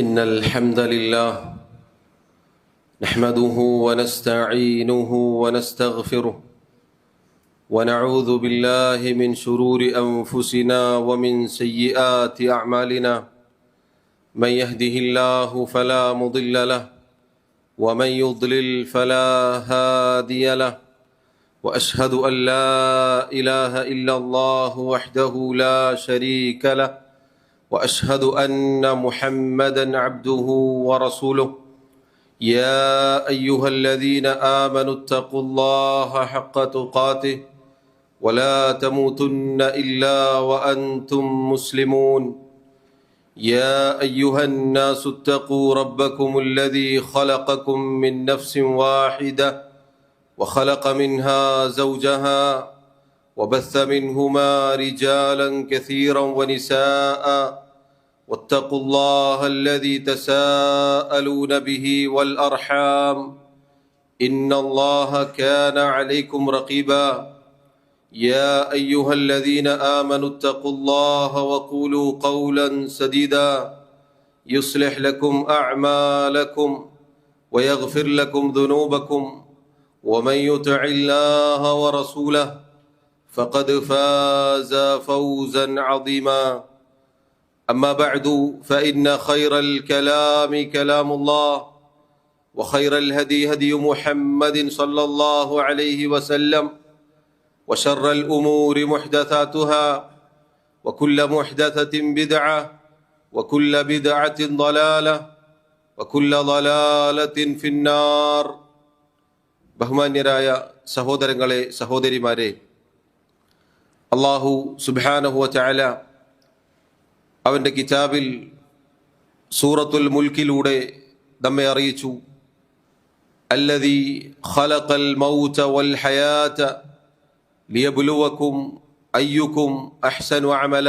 إن الحمد لله نحمده ونستعينه ونستغفره ونعوذ بالله من شرور أنفسنا ومن سيئات أعمالنا من يهده الله فلا مضل له ومن يضلل فلا هادي له وأشهد أن لا إله إلا الله وحده لا شريك له وأشهد أن محمدًا عبده ورسوله يا أيها الذين آمنوا اتقوا الله حق تقاته ولا تموتن إلا وأنتم مسلمون يا أيها الناس اتقوا ربكم الذي خلقكم من نفس واحدة وخلق منها زوجها وبث منهما رجالا كثيرا ونساء واتقوا الله الذي تساءلون به والأرحام إن الله كان عليكم رقيبا يا أيها الذين آمنوا اتقوا الله وقولوا قولا سديدا يصلح لكم أعمالكم ويغفر لكم ذنوبكم ومن يطع الله ورسوله فقد فاز فوزا عظيما أما بعد فإن خير الكلام كلام الله وخير الهدي هدي محمد صلى الله عليه وسلم وشر الأمور محدثاتها وكل محدثة بدعة وكل بدعة ضلالة وكل ضلالة في النار. ബഹുമാന്യരായ സഹോദരങ്ങളെ സഹോദരിമാരെ, അല്ലാഹു സുബ്ഹാനഹു വ തആല അവൻ്റെ കിതാബിൽ സൂറത്തുൽ മുൽക്കിലൂടെ നമ്മെ അറിയിച്ചു, അല്ലദീ ഖലഖൽ മൗത വൽ ഹയാത ലിയബ്ലുവകും അയ്യുകും അഹ്സനു അമല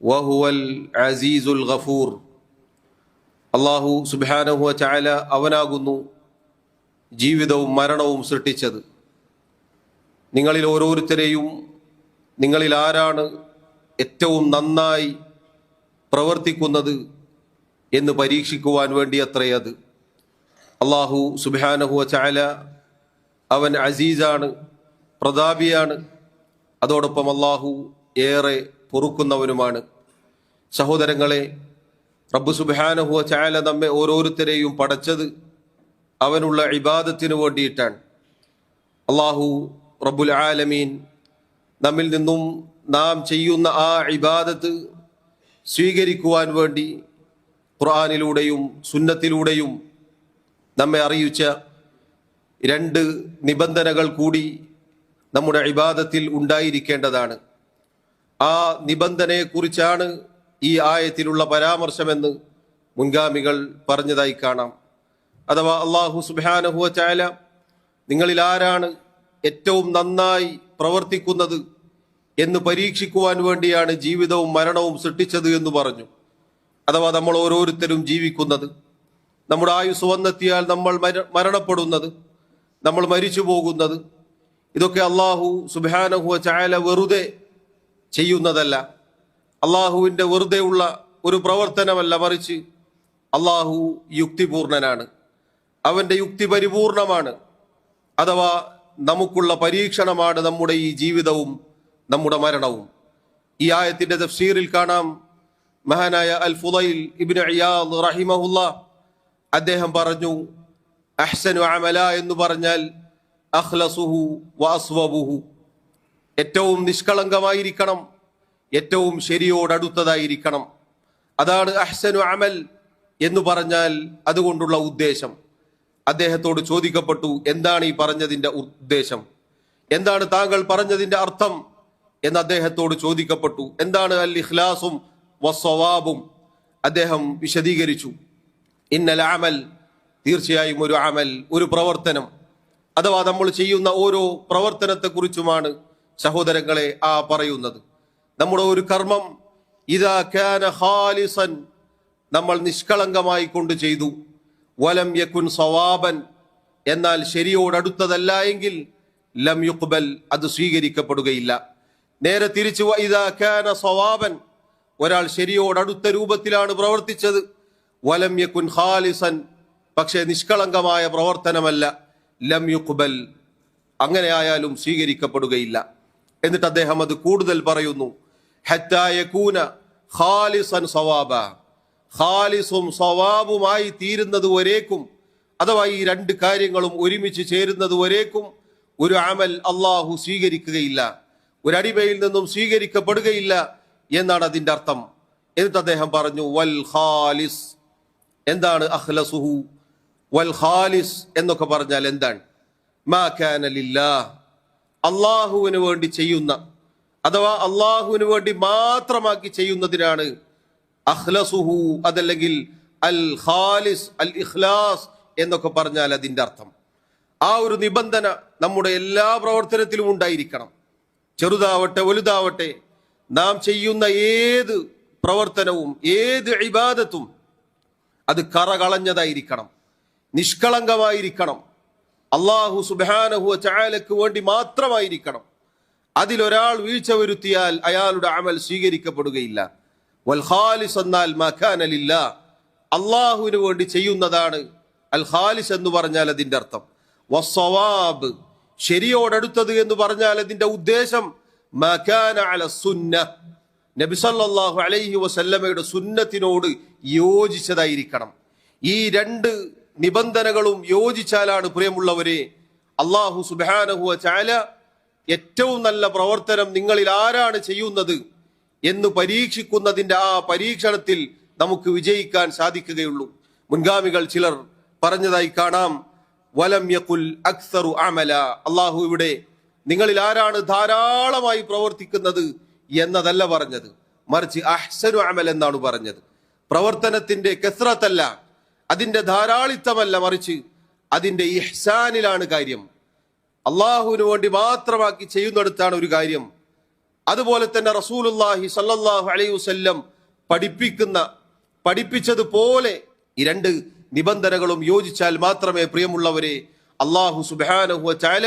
വഹുവൽ അസീസുൽ ഗഫൂർ. അല്ലാഹു സുബ്ഹാനഹു വ തആല അവനാകുന്നു ജീവിതവും മരണവും സൃഷ്ടിച്ചത്. നിങ്ങളിൽ ഓരോരുത്തരെയും നിങ്ങളിൽ ആരാണ് ഏറ്റവും നന്നായി പ്രവർത്തിക്കുന്നത് എന്ന് പരീക്ഷിക്കുവാൻ വേണ്ടി അത്രയത്. അല്ലാഹു സുബ്ഹാനഹു വ തആല അവൻ അസീസാണ്, പ്രതാപിയാണ്. അതോടൊപ്പം അല്ലാഹു ഏറെ പൊറുക്കുന്നവനുമാണ്. സഹോദരങ്ങളെ, റബ്ബ് സുബ്ഹാനഹു വ തആല നമ്മെ ഓരോരുത്തരെയും പടച്ചത് അവനുള്ള ഇബാദത്തിന് വേണ്ടിയിട്ടാണ്. അല്ലാഹു റബ്ബുൽ ആലമീൻ നമ്മിൽ നിന്നും നാം ചെയ്യുന്ന ആ ഇബാദത്ത് സ്വീകരിക്കുവാൻ വേണ്ടി ഖുർആനിലൂടെയും സുന്നത്തിലൂടെയും നമ്മെ അറിയിച്ച രണ്ട് നിബന്ധനകൾ കൂടി നമ്മുടെ ഇബാദത്തിൽ ഉണ്ടായിരിക്കേണ്ടതാണ്. ആ നിബന്ധനയെക്കുറിച്ചാണ് ഈ ആയത്തിലുള്ള പരാമർശമെന്ന് മുൻഗാമികൾ പറഞ്ഞതായി കാണാം. അഥവാ അല്ലാഹു സുബ്ഹാനഹു വ തആല നിങ്ങളിൽ ആരാണ് ഏറ്റവും നന്നായി പ്രവർത്തിക്കുന്നത് എന്ന് പരീക്ഷിക്കുവാൻ വേണ്ടിയാണ് ജീവിതവും മരണവും സൃഷ്ടിച്ചത് എന്ന് പറഞ്ഞു. അഥവാ നമ്മൾ ഓരോരുത്തരും ജീവിക്കുന്നത്, നമ്മുടെ ആയുസ് വന്നെത്തിയാൽ നമ്മൾ മരണപ്പെടുന്നത്, നമ്മൾ മരിച്ചു പോകുന്നത്, ഇതൊക്കെ അല്ലാഹു സുബ്ഹാനഹു വ തആല വെറുതെ ചെയ്യുന്നതല്ല, അല്ലാഹുവിൻ്റെ വെറുതെ ഉള്ള ഒരു പ്രവർത്തനമല്ല, മറിച്ച് അല്ലാഹു യുക്തിപൂർണനാണ്, അവൻ്റെ യുക്തി പരിപൂർണമാണ്. അഥവാ നമുക്കുള്ള പരീക്ഷണമാണ് നമ്മുടെ ഈ ജീവിതവും നമ്മുടെ മരണവും. ഈ ആയത്തിന്റെ തഫ്സീറിൽ കാണാം, മഹാനായ അൽ ഫുളൈൽ ഇബ്നു ഇയാദ് റഹിമഹുല്ലാ അദ്ദേഹം പറഞ്ഞു, അഹ്സനു അമല എന്ന് പറഞ്ഞാൽ അഖ്ലസുഹു വ അസ്വബുഹു, ഏറ്റവും നിഷ്കളങ്കമായിരിക്കണം, ഏറ്റവും ശരിയോടടുത്തതായിരിക്കണം. അതാണ് അഹ്സനു അമൽ എന്ന് പറഞ്ഞാൽ അതുകൊണ്ടുള്ള ഉദ്ദേശം. അദ്ദേഹത്തോട് ചോദിക്കപ്പെട്ടു, എന്താണ് ഈ പറഞ്ഞതിൻ്റെ ഉദ്ദേശം, എന്താണ് താങ്കൾ പറഞ്ഞതിൻ്റെ അർത്ഥം എന്ന് അദ്ദേഹത്തോട് ചോദിക്കപ്പെട്ടു. എന്താണ് അൽ ഇഖ്ലാസും വസ്സവാബും? അദ്ദേഹം വിശദീകരിച്ചു, ഇന്നൽ അമൽ, തീർച്ചയായും ഒരു അമൽ, ഒരു പ്രവർത്തനം, അഥവാ നമ്മൾ ചെയ്യുന്ന ഓരോ പ്രവർത്തനത്തെക്കുറിച്ചുമാണ് സഹോദരങ്ങളെ ആ പറയുന്നത്. നമ്മുടെ ഒരു കർമ്മം ഇദാ കാന ഖാലിസൻ, നമ്മൾ നിഷ്കളങ്കമായി കൊണ്ട് ചെയ്തു, വലം യകുൻ സവാബൻ, എന്നാൽ ശരിയോടടുത്തതല്ല എങ്കിൽ ലം യുഖ്ബൽ, അത് സ്വീകരിക്കപ്പെടുകയില്ല. നേരെ തിരിച്ചു ഇദാ കാന സവാബൻ, ഒരാൾ ശരിയോടടുത്ത രൂപത്തിലാണ് പ്രവർത്തിച്ചത്. വലം യകുൻ ഖാലിസൻ, പക്ഷേ നിഷ്കളങ്കമായ പ്രവർത്തനമല്ല, ലം യുഖ്ബൽ, അങ്ങനെ ആയാലും സ്വീകരിക്കപ്പെടുകയില്ല. എന്നിട്ട് അദ്ദേഹം അത് കൂടുതൽ പറയുന്നു, ഹത്താ യകൂന ഖാലിസൻ സവാബ, ഖാലിസും സവാബുമായി തീരുന്നത് വരേക്കും, അഥവാ ഈ രണ്ട് കാര്യങ്ങളും ഒരുമിച്ച് ചേരുന്നത് വരേക്കും ഒരു അമൽ അള്ളാഹു സ്വീകരിക്കുകയില്ല, ഒരു അടിമയിൽ നിന്നും സ്വീകരിക്കപ്പെടുകയില്ല എന്നാണ് അതിന്റെ അർത്ഥം. എന്നിട്ട് അദ്ദേഹം പറഞ്ഞു, വൽ ഖാലിസ്, എന്താണ് അഖ്ലസുഹു? വൽ ഖാലിസ് എന്നൊക്കെ പറഞ്ഞാൽ എന്താണ്? മാ കാന ലില്ലാഹ്, അള്ളാഹുവിന് വേണ്ടി ചെയ്യുന്ന, അഥവാ അള്ളാഹുവിന് വേണ്ടി മാത്രമാക്കി ചെയ്യുന്നതിനാണ് അഖ്ലസുഹു, അതല്ലെങ്കിൽ അൽ ഖാലിസ്, അൽ ഇഖ്ലാസ് എന്നൊക്കെ പറഞ്ഞാൽ അതിന്റെ അർത്ഥം. ആ ഒരു നിബന്ധന നമ്മുടെ എല്ലാ പ്രവർത്തനത്തിലും ഉണ്ടായിരിക്കണം. ചെറുതാവട്ടെ വലുതാവട്ടെ, നാം ചെയ്യുന്ന ഏത് പ്രവർത്തനവും ഏത് ഇബാദത്തും അത് കറകളഞ്ഞതായിരിക്കണം, നിഷ്കളങ്കമായിരിക്കണം, അല്ലാഹു സുബ്ഹാനഹു വ തആലക്ക് വേണ്ടി മാത്രമായിരിക്കണം. അതിലൊരാൾ വീഴ്ച വരുത്തിയാൽ അയാളുടെ അമൽ സ്വീകരിക്കപ്പെടുകയില്ല. വൽ ഖാലിസ് എന്നാൽ മാ കാന ലില്ലാഹ്, അല്ലാഹുവിന് വേണ്ടി ചെയ്യുന്നതാണ് അൽ ഖാലിസ് എന്ന് പറഞ്ഞാൽ അതിന്റെ അർത്ഥം. വസ്സവാബ്, ശരിയോടടുത്തത് എന്ന് പറഞ്ഞാൽ അതിന്റെ ഉദ്ദേശം മാ കാന അല സുന്നഹ്, നബി സല്ലല്ലാഹു അലൈഹി വസല്ലമയുടെ സുന്നത്തിനോട് യോജിച്ചതായിരിക്കണം. ഈ രണ്ട് നിബന്ധനകളും യോജിച്ചാലാണ് പ്രിയമുള്ളവരെ അല്ലാഹു സുബ്ഹാനഹു വ തആല ഏറ്റവും നല്ല പ്രവർത്തനം നിങ്ങളിൽ ആരാണ് ചെയ്യുന്നത് എന്ന് പരീക്ഷിക്കുന്നതിന്റെ ആ പരീക്ഷണത്തിൽ നമുക്ക് വിജയിക്കാൻ സാധിക്കുകയുള്ളൂ. മുൻഗാമികൾ ചിലർ പറഞ്ഞതായി കാണാം, വലം യഖുൽ അക്സറു അമല, അല്ലാഹു ഇവിടെ നിങ്ങളിൽ ആരാണ് ധാരാളമായി പ്രവർത്തിക്കുന്നത് എന്നതല്ല പറഞ്ഞത്, മറിച്ച് അഹ്സനു അമൽ എന്നാണ് പറഞ്ഞത്. പ്രവർത്തനത്തിന്റെ കസ്റത്തല്ല, അതിന്റെ ധാരാളിത്തമല്ല, മറിച്ച് അതിന്റെ ഇഹ്സാനിലാണ് കാര്യം. അള്ളാഹുവിന് വേണ്ടി മാത്രമാക്കി ചെയ്യുന്നിടത്താണ് ഒരു കാര്യം. അതുപോലെ തന്നെ റസൂലുള്ളാഹി സ്വല്ലല്ലാഹു അലൈഹി വസല്ലം പഠിപ്പിച്ചതുപോലെ ഈ രണ്ട് നിബന്ധനകളും യോജിച്ചാൽ മാത്രമേ പ്രിയമുള്ളവരെ അല്ലാഹു സുബ്ഹാനഹു വ തആല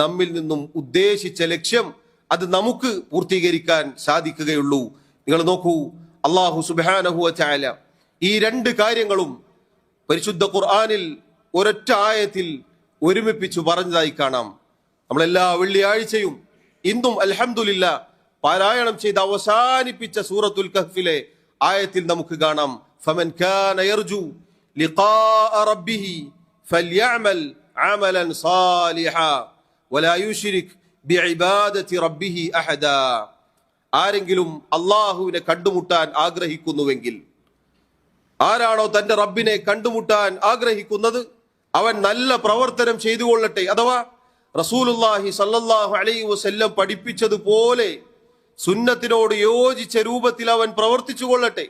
നമ്മിൽ നിന്നും ഉദ്ദേശിച്ച ലക്ഷ്യം അത് നമുക്ക് പൂർത്തീകരിക്കാൻ സാധിക്കുകയുള്ളൂ. നിങ്ങൾ നോക്കൂ, അല്ലാഹു സുബ്ഹാനഹു വ തആല ഈ രണ്ട് കാര്യങ്ങളും പരിശുദ്ധ ഖുർആനിൽ ഒരൊറ്റ ആയത്തിൽ ഒരുമിപ്പിച്ചു പറഞ്ഞതായി കാണാം. നമ്മളെല്ലാ വെള്ളിയാഴ്ചയും ഇന്നും അൽഹംദുലില്ലാഹ് പാരായണം ചെയ്ത് അവസാനിപ്പിച്ച സൂറത്തുൽ കഹ്ഫിലെ ആയത്തിൽ നമുക്ക് കാണാം, ഫമൻ കാന യർജു ലിഖാഅ റബ്ബിഹി ഫൽയഅമൽ അമലൻ സാലിഹാ വലാ യുശ്രിക് ബിഇബാദതി റബ്ബിഹി അഹദാ. ആരെങ്കിലും അല്ലാഹുവിനെ കണ്ടുമുട്ടാൻ ആഗ്രഹിക്കുന്നുവെങ്കിൽ, ആരാണോ തന്റെ റബ്ബിനെ കണ്ടുമുട്ടാൻ ആഗ്രഹിക്കുന്നത് അവൻ നല്ല പ്രവർത്തനം ചെയ്തുകൊള്ളട്ടെ, അഥവാ റസൂലുള്ളാഹി സ്വല്ലല്ലാഹു അലൈഹി വസല്ലം പഠിപ്പിച്ചതുപോലെ സുന്നത്തിനോട് യോജിച്ച രൂപത്തിൽ അവൻ പ്രവർത്തിച്ചു കൊള്ളട്ടെ.